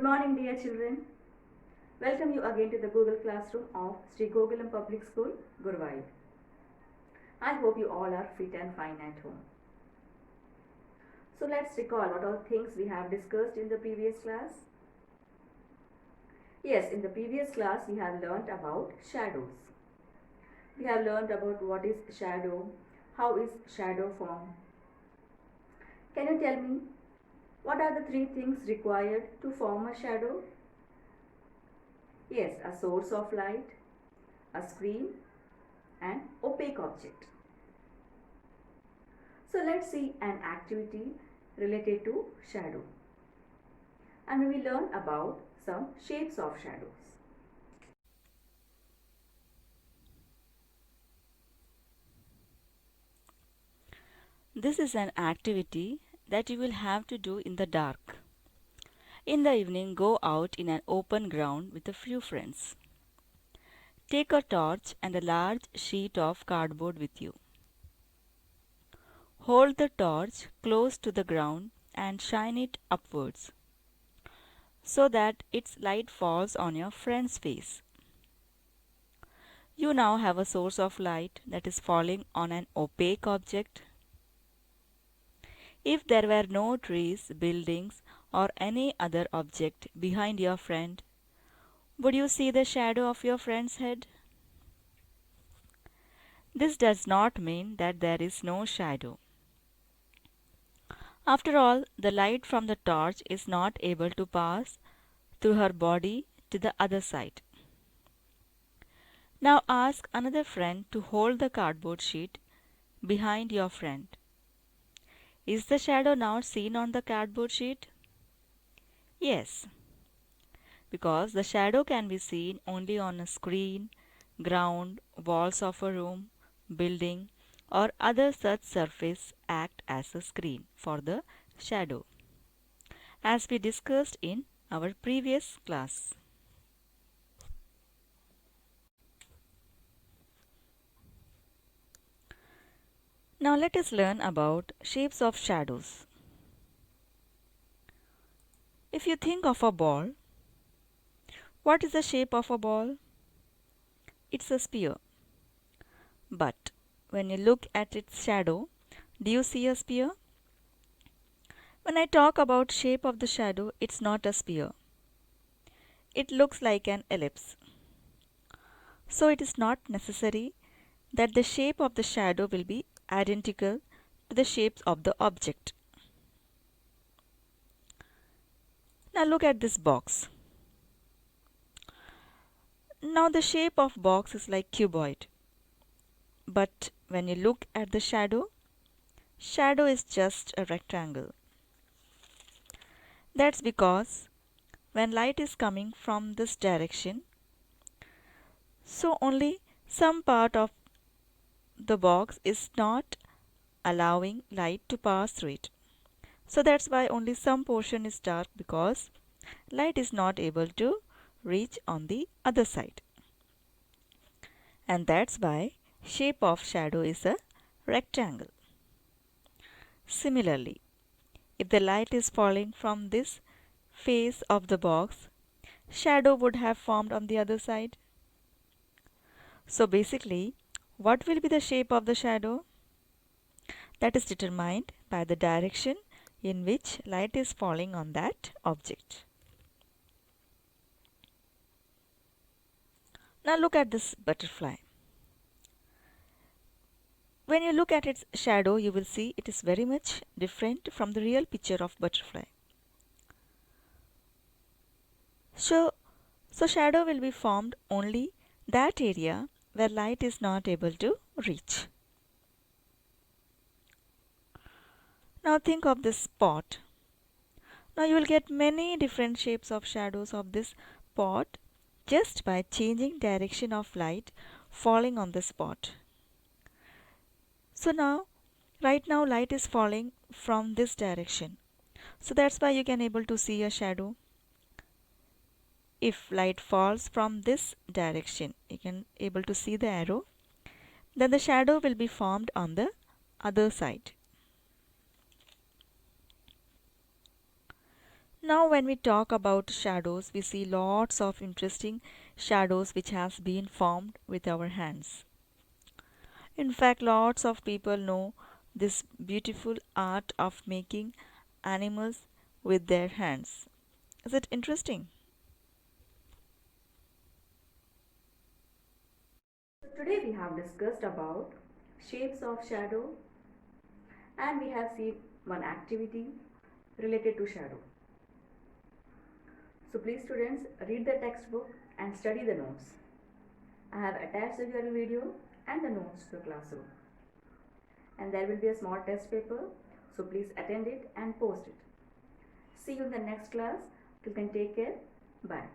morning, dear children. Welcome you again to the Google Classroom of Sri Gokulam Public School, Guruvayur. I hope you all are fit and fine at home. So let's recall what all things we have discussed in the previous class. Yes, in the previous class we have learnt about shadows. We have learnt about what is shadow, how is shadow formed. Can you tell me what are the three things required to form a shadow? Yes, a source of light, a screen, and opaque object. So let's see an activity related to shadow. And we will learn about some shapes of shadows. This is an activity that you will have to do in the dark. In the evening, go out in an open ground with a few friends. Take a torch and a large sheet of cardboard with you. Hold the torch close to the ground and shine it upwards so that its light falls on your friend's face. You now have a source of light that is falling on an opaque object. If there were no trees, buildings, or any other object behind your friend, would you see the shadow of your friend's head? This does not mean that there is no shadow. After all, the light from the torch is not able to pass through her body to the other side. Now ask another friend to hold the cardboard sheet behind your friend. Is the shadow now seen on the cardboard sheet? Yes, because the shadow can be seen only on a screen, ground, walls of a room, building, or other such surface act as a screen for the shadow, as we discussed in our previous class. Now let us learn about shapes of shadows. If you think of a ball, what is the shape of a ball? It's a sphere. But when you look at its shadow, do you see a sphere? When I talk about shape of the shadow, it's not a sphere. It looks like an ellipse. So it is not necessary that the shape of the shadow will be identical to the shapes of the object. Now look at this box. Now the shape of box is like cuboid. But when you look at the shadow, shadow is just a rectangle. That's because when light is coming from this direction, so only some part of the box is not allowing light to pass through it. So that's why only some portion is dark, because light is not able to reach on the other side. And that's why shape of shadow is a rectangle. Similarly, if the light is falling from this face of the box, shadow would have formed on the other side. So basically, what will be the shape of the shadow? That is determined by the direction in which light is falling on that object. Now look at this butterfly. When you look at its shadow, you will see it is very much different from the real picture of butterfly. So shadow will be formed only that area where light is not able to reach. Now think of this pot. Now you will get many different shapes of shadows of this pot just by changing direction of light falling on the spot. So now, right now light is falling from this direction. So that's why you can able to see a shadow. If light falls from this direction, you can able to see the arrow. Then the shadow will be formed on the other side. Now when we talk about shadows, we see lots of interesting shadows which has been formed with our hands. In fact, lots of people know this beautiful art of making animals with their hands. Is it interesting? So today we have discussed about shapes of shadow, and we have seen one activity related to shadow. So please students, read the textbook and study the notes. I have attached the URL video and the notes to the classroom. And there will be a small test paper, so please attend it and post it. See you in the next class. Till then, take care. Bye.